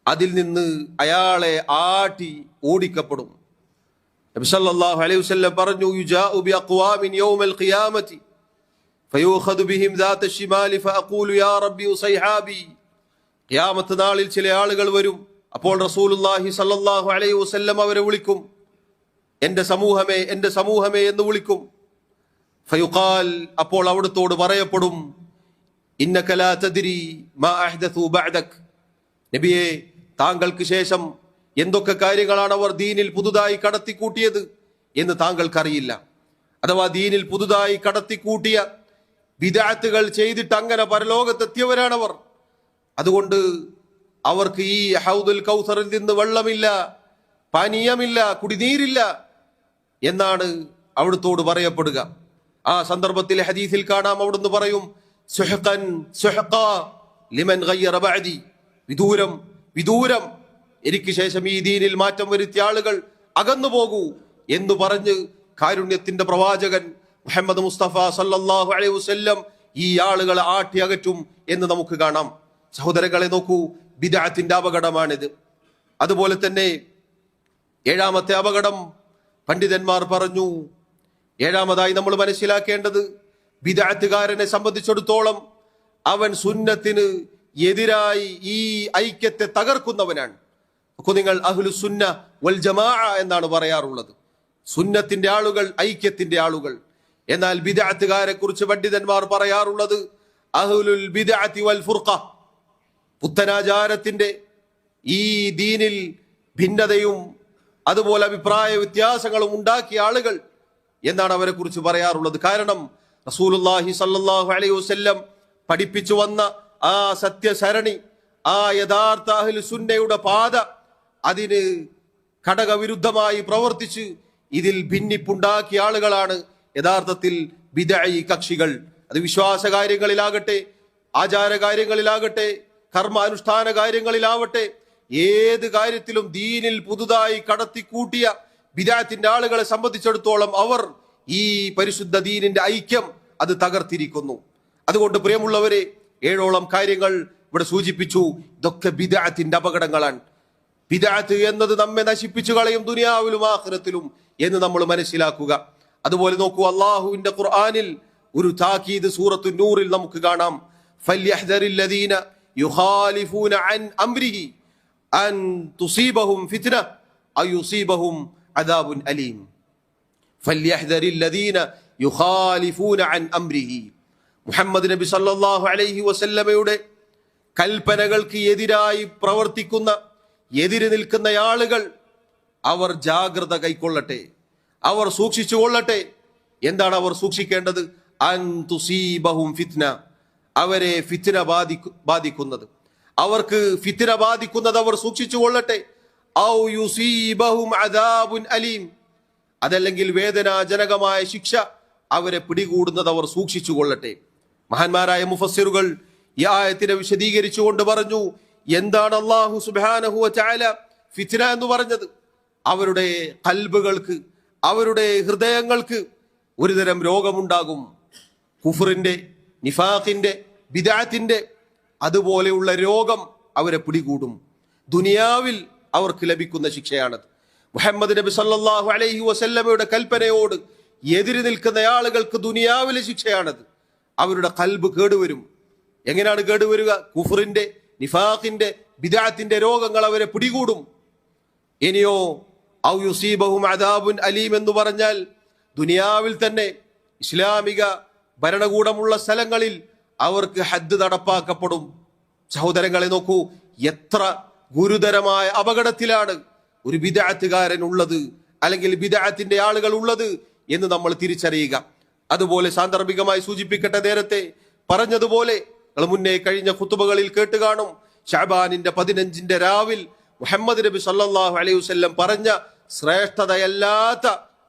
അതിൽ നിന്ന് അയാളെ ആട്ടി ഓടിക്കപ്പെടും. നബി സല്ലല്ലാഹു അലൈഹി വസല്ലം പറഞ്ഞു, യുജാഉ ബിഅഖ്വാമിൻ യൗമൽ ഖിയാമത്തി ഫയൂഖദു ബിഹിം ദാത ശിമാലി ഫഅഖൂലു യാ റബ്ബി ഉസൈഹാബി. ഖിയാമത്ത് നാളിൽ ചില ആളുകൾ വരും. അപ്പോൾ റസൂലുള്ളാഹി സ്വല്ലല്ലാഹു അലൈഹി വസല്ലം അവരെ വിളിക്കും, എന്റെ സമൂഹമേ, എന്റെ സമൂഹമേ എന്ന് വിളിക്കും. ഫയുഖാൽ, അപ്പോൾ അവിടുത്തോട് പറയപ്പെടും, ഇന്നക ലാ തദ്രി മാ അഹ്ദസു ബഅദക്. നബിയെ, താങ്കൾക്ക് ശേഷം എന്തൊക്കെ കാര്യങ്ങളാണ് അവർ ദീനിൽ പുതുതായി കടത്തിക്കൂട്ടിയത് എന്ന് താങ്കൾക്കറിയില്ല. അഥവാ ദീനിൽ പുതുതായി കടത്തിക്കൂട്ടിയ ബിദ്അത്തുകൾ ചെയ്തിട്ട് അങ്ങനെ പരലോകത്തെത്തിയവരാണവർ. അതുകൊണ്ട് അവർക്ക് ഈ ഹൗദുൽ കൗസറിൽ നിന്ന് വെള്ളമില്ല, പാനീയമില്ല, കുടിനീരില്ല എന്നാണ് അവിടുത്തോട് പറയപ്പെടുക. ആ സന്ദർഭത്തിൽ ഹദീസിൽ കാണാം, അവിടുന്ന് പറയും, സുഹഖൻ സുഹഖാ ലിമൻ ഗയ്യറ ബഅദി. വിദൂരം, വിദൂരം, എനിക്ക് ശേഷം ഈ ദീനിൽ മാറ്റം വരുത്തിയ ആളുകൾ അകന്നു പോകൂ എന്ന് പറഞ്ഞ് കാരുണ്യത്തിന്റെ പ്രവാചകൻ മുഹമ്മദ് മുസ്തഫ സല്ലല്ലാഹു അലൈഹി വസല്ലം ഈ ആളുകളെ ആട്ടി അകറ്റും എന്ന് നമുക്ക് കാണാം. സഹോദരങ്ങളെ നോക്കൂ, ബിദ്അത്തിന്റെ അപകടമാണിത്. അതുപോലെ തന്നെ 7ാമത്തെ അപകടം പണ്ഡിതന്മാർ പറഞ്ഞു. 7ാമതായി നമ്മൾ മനസ്സിലാക്കേണ്ടത്, ബിദ്അത്തുകാരനെ സംബന്ധിച്ചിടത്തോളം അവൻ സുന്നത്തിന് എതിരായി ഈ ഐക്യത്തെ തകർക്കുന്നവനാണ്. നിങ്ങൾ അഹ്ലു സുന്ന വൽ ജമാഅ എന്നാണ് പറയാറുള്ളത്, സുന്നത്തിന്റെ ആളുകൾ, ഐക്യത്തിന്റെ ആളുകൾ. എന്നാൽ ബിദ്അത്തുകാരെ കുറിച്ച് പണ്ഡിതന്മാർ പറയാറുള്ളത് അഹ്ലുൽ ബിദ്അത്തി വൽ ഫുർഖ, പുത്തനാചാരത്തിന്റെ, ഈ ദീനിൽ ഭിന്നതയും അതുപോലെ അഭിപ്രായ വ്യത്യാസങ്ങളും ഉണ്ടാക്കിയ ആളുകൾ എന്നാണ് അവരെ കുറിച്ച് പറയാറുള്ളത്. കാരണം റസൂലുള്ളാഹി സ്വല്ലല്ലാഹു അലൈഹി വസല്ലം പഠിപ്പിച്ചു വന്ന ആ സത്യസരണി, ആ യഥാർത്ഥ അഹ്ലു സുന്നയുടെ പാത, അതിന് ഘടകവിരുദ്ധമായി പ്രവർത്തിച്ച് ഇതിൽ ഭിന്നിപ്പുണ്ടാക്കിയ ആളുകളാണ് യഥാർത്ഥത്തിൽ ബിദ്അഈ കക്ഷികൾ. അത് വിശ്വാസ കാര്യങ്ങളിലാകട്ടെ, ആചാര കാര്യങ്ങളിലാകട്ടെ, കർമാനുഷ്ഠാന കാര്യങ്ങളിലാവട്ടെ, ഏത് കാര്യത്തിലും ദീനിൽ പുതുതായി കടത്തിക്കൂട്ടിയ ബിദ്അത്തിന്റെ ആളുകളെ സംബന്ധിച്ചിടത്തോളം അവർ ഈ പരിശുദ്ധ ദീനിന്റെ ഐക്യം അത് തകർത്തിരിക്കുന്നു. അതുകൊണ്ട് പ്രിയമുള്ളവരെ, 7ഓളം കാര്യങ്ങൾ ഇവിടെ സൂചിപ്പിച്ചു. ഇതൊക്കെ ബിദ്അത്തിന്റെ അപകടങ്ങളാണ്. ബിദ്അത്ത് എന്നത് നമ്മെ നശിപ്പിച്ചു കളയും ദുനിയാവിലും ആഖിറത്തിലും എന്ന് നമ്മൾ മനസ്സിലാക്കുക. അതുപോലെ നോക്കൂ, അല്ലാഹുവിന്റെ ഖുർആനിൽ ഒരു താക്കീത് സൂറത്തു നൂറിൽ നമുക്ക് കാണാം. ഫൽയഹ്ദരിൽ ലദീന യുഖാലിഫൂന അൻ അംരിഹി അൻ തുസീബഹും ഫിത്ന ഔ യുസീബഹും അദാബുൻ അലീം. ഫൽയഹ്ദരിൽ ലദീന യുഖാലിഫൂന അൻ അംരിഹി. മുഹമ്മദ് നബി സല്ലല്ലാഹു അലൈഹി വസല്ലമയുടെ കൽപ്പനകൾക്ക് എതിരായി പ്രവർത്തിക്കുന്ന, എതിര് നിൽക്കുന്ന ആളുകൾ, അവർ ജാഗ്രത കൈക്കൊള്ളട്ടെ, അവർ സൂക്ഷിച്ചു കൊള്ളട്ടെ. എന്താണ് അവർ സൂക്ഷിക്കേണ്ടത്? അൻ തുസീബഹും ഫിത്ന, അവരെ ഫിത്ന ബാധിക്കുന്നത്, അവർക്ക് ഫിത്ന ബാധിക്കുന്നത് അവർ സൂക്ഷിച്ചു കൊള്ളട്ടെ. ഔ യുസീബഹും അദാബുൻ അലീം, അതല്ലെങ്കിൽ വേദനാജനകമായ ശിക്ഷ അവരെ പിടികൂടുന്നത് അവർ സൂക്ഷിച്ചു കൊള്ളട്ടെ. മഹാന്മാരായ മുഫസ്സിറുകൾ ഈ ആയത്തിനെ വിശദീകരിച്ചുകൊണ്ട് പറഞ്ഞു, എന്താണ് അല്ലാഹു സുബ്ഹാനഹു വ തആല ഫിത്ന എന്ന് പറഞ്ഞത്? അവരുടെ ഖൽബുകൾക്ക്, അവരുടെ ഹൃദയങ്ങൾക്ക് ഒരുതരം രോഗമുണ്ടാകും. കുഫറിന്റെ, നിഫാഖിന്റെ, ബിദ്അത്തിന്റെ അതുപോലെയുള്ള രോഗം അവരെ പിടികൂടും. ദുനിയാവിൽ അവർക്ക് ലഭിക്കുന്ന ശിക്ഷയാണത്. മുഹമ്മദ് നബി സല്ലല്ലാഹു അലൈഹി വസല്ലമയുടെ കൽപ്പനയോട് എതിര് നിൽക്കുന്ന ആളുകൾക്ക് ദുനിയാവിലെ ശിക്ഷയാണത്. അവരുടെ ഖൽബ് കേടുവരും. എങ്ങനെയാണ് കേടുവരിക? കുഫറിന്റെ, നിഫാഖിന്റെ, ബിദ്അത്തിന്റെ രോഗങ്ങൾ അവരെ പിടികൂടും. ഇനിയോ ഔ യുസീബഹും അദാബുൻ അലീം എന്ന് പറഞ്ഞാൽ ദുനിയാവിൽ തന്നെ ഇസ്ലാമിക ഭരണകൂടമുള്ള സ്ഥലങ്ങളിൽ അവർക്ക് ഹദ്ദ് നടപ്പാക്കപ്പെടും. സഹോദരങ്ങളെ നോക്കൂ, എത്ര ഗുരുതരമായ അപകടത്തിലാണ് ഒരു ബിദ്അത്തുകാരൻ ഉള്ളത്, അല്ലെങ്കിൽ ബിദ്അത്തിന്റെ ആളുകൾ ഉള്ളത് എന്ന് നമ്മൾ തിരിച്ചറിയുക. അതുപോലെ സാന്ദർഭികമായി സൂചിപ്പിക്കട്ടെ, നേരത്തെ പറഞ്ഞതുപോലെ നിങ്ങൾ മുന്നേ കഴിഞ്ഞ ഖുതുബകളിൽ കേട്ട് കാണും, ശഅബാനിന്റെ 15 രാവിൽ മുഹമ്മദ് നബി സല്ലല്ലാഹു അലൈഹി വസല്ലം പറഞ്ഞ ശ്രേഷ്ഠതയല്ലാത്ത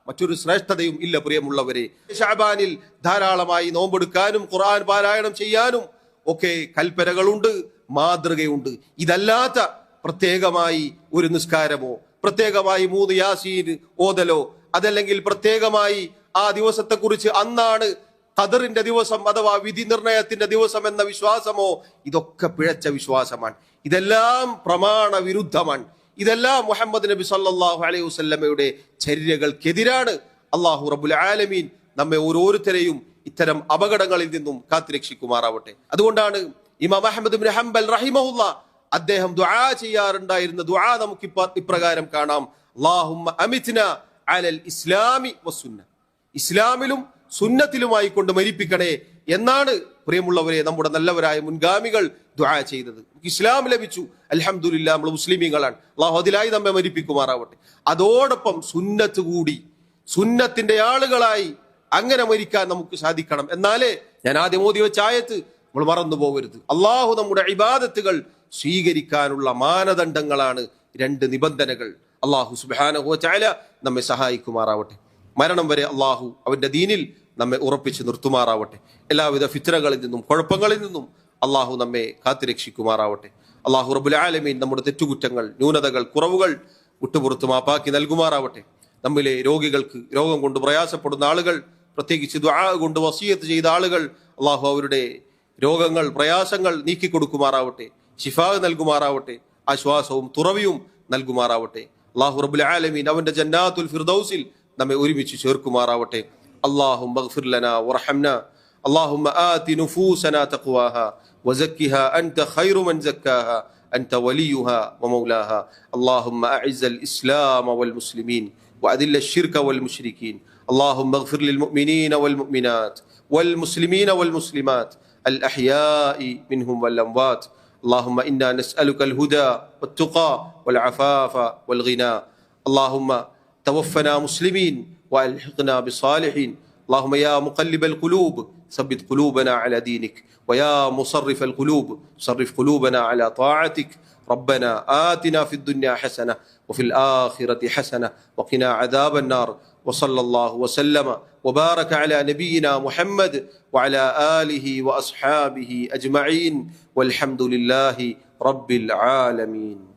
മറ്റൊരു ശ്രേഷ്ഠതയും ഇല്ല പ്രിയമുള്ളവരെ. ശഅബാനിൽ ധാരാളമായി നോമ്പെടുക്കാനും ഖുർആൻ പാരായണം ചെയ്യാനും ഒക്കെ കൽപ്പനകളുണ്ട്, മാതൃകയുണ്ട്. ഇതല്ലാത്ത പ്രത്യേകമായി ഒരു നിസ്കാരമോ, പ്രത്യേകമായി 3 യാസീൻ ഓതലോ, അതല്ലെങ്കിൽ പ്രത്യേകമായി ആ ദിവസത്തെക്കുറിച്ച് അന്നാണ് ഖദറിന്റെ ദിവസം അഥവാ വിധി നിർണയത്തിന്റെ ദിവസം എന്ന വിശ്വാസമോ, ഇതൊക്കെ പിഴച്ച വിശ്വാസമാണ്. ഇതെല്ലാം പ്രമാണ വിരുദ്ധമാണ്. ഇതെല്ലാം മുഹമ്മദ് നബി സല്ലല്ലാഹു അലൈഹി വസല്ലമയുടെ ചര്യകൾക്കെതിരാണ്. അല്ലാഹു റബ്ബുൽ ആലമീൻ നമ്മെ ഓരോരുത്തരെയും ഇത്തരം അപകടങ്ങളിൽ നിന്നും കാത്തുരക്ഷിക്കുമാറാവട്ടെ. അതുകൊണ്ടാണ് ഇമാം അഹ്മദ് ഇബ്നു ഹംബൽ റഹിമഹുല്ലാ അദ്ദേഹം ദുആ ചെയ്യാറുണ്ടായിരുന്ന ദുആ നമുക്ക് ഇപ്രകാരം കാണാം: അല്ലാഹുമ്മ അമിത്നാ അലൽ ഇസ്ലാമി വസുന്ന, ഇസ്ലാമിലും സുന്നത്തിലുമായി കൊണ്ട് മരിപ്പിക്കണേ എന്നാണ് പ്രിയമുള്ളവരെ നമ്മുടെ നല്ലവരായ മുൻഗാമികൾ ദുആ ചെയ്തത്. ഇസ്ലാം ലഭിച്ചു, അൽഹംദുലില്ലാ, നമ്മൾ മുസ്ലിമീങ്ങളാണ്, അല്ലാഹു അതിലായി നമ്മെ മരിപ്പിക്കുമാറാവട്ടെ. അതോടൊപ്പം സുന്നത്ത് കൂടി, സുന്നത്തിന്റെ ആളുകളായി അങ്ങനെ മരിക്കാൻ നമുക്ക് സാധിക്കണം. എന്നാലേ, ഞാൻ ആദ്യം ഓതി വെച്ച ആയത്ത് നമ്മൾ മറന്നു പോകരുത്. അള്ളാഹു നമ്മുടെ ഇബാദത്തുകൾ സ്വീകരിക്കാനുള്ള മാനദണ്ഡങ്ങളാണ് 2 നിബന്ധനകൾ. അള്ളാഹു സുബ്ഹാനഹു വ തആല നമ്മെ സഹായിക്കുമാറാവട്ടെ. മരണം വരെ അള്ളാഹു അവന്റെ ദീനിൽ നമ്മെ ഉറപ്പിച്ച് നിർത്തുമാറാവട്ടെ. എല്ലാവിധ ഫിത്നകളിൽ നിന്നും കുഴപ്പങ്ങളിൽ നിന്നും അള്ളാഹു നമ്മെ കാത്തുരക്ഷിക്കുമാറാവട്ടെ. അള്ളാഹു റബ്ബുൽ ആലമീൻ നമ്മുടെ തെറ്റുകുറ്റങ്ങൾ, ന്യൂനതകൾ, കുറവുകൾ വിട്ടുപുറത്ത് മാപ്പാക്കി നൽകുമാറാവട്ടെ. നമ്മിലെ രോഗികൾക്ക്, രോഗം കൊണ്ട് പ്രയാസപ്പെടുന്ന ആളുകൾ, പ്രത്യേകിച്ച് ദുആ കൊണ്ട് വസിയത്ത് ചെയ്ത ആളുകൾ, അള്ളാഹു അവരുടെ രോഗങ്ങൾ, പ്രയാസങ്ങൾ നീക്കിക്കൊടുക്കുമാറാവട്ടെ. ശിഫാ നൽകുമാറാവട്ടെ. ആശ്വാസവും തുറവിയും നൽകുമാറാവട്ടെ. അള്ളാഹു റബ്ബുൽ ആലമീൻ അവന്റെ ജന്നാത്തുൽ ഫിർദൗസിൽ നമ്മെ ഒരുമിച്ച് ചേർക്കുമാറാവട്ടെ. اللهم اغفر لنا وارحمنا. اللهم آت نفوسنا تقواها وزكها أنت خير من زكاها أنت وليها ومولاها. اللهم أعز الإسلام والمسلمين وأذل الشرك والمشركين. اللهم اغفر للمؤمنين والمؤمنات والمسلمين والمسلمات الأحياء منهم والأموات. اللهم إنا نسألك الهدى والتقى والعفاف والغنى. اللهم توفنا مسلمين وألحقنا بالصالحين. اللهم يا مقلب القلوب ثبت قلوبنا على دينك، ويا مصرف القلوب صرف قلوبنا على طاعتك. ربنا آتنا في الدنيا حسنة وفي الآخرة حسنة وقنا عذاب النار. وصلى الله وسلم وبارك على نبينا محمد وعلى آله وأصحابه أجمعين والحمد لله رب العالمين.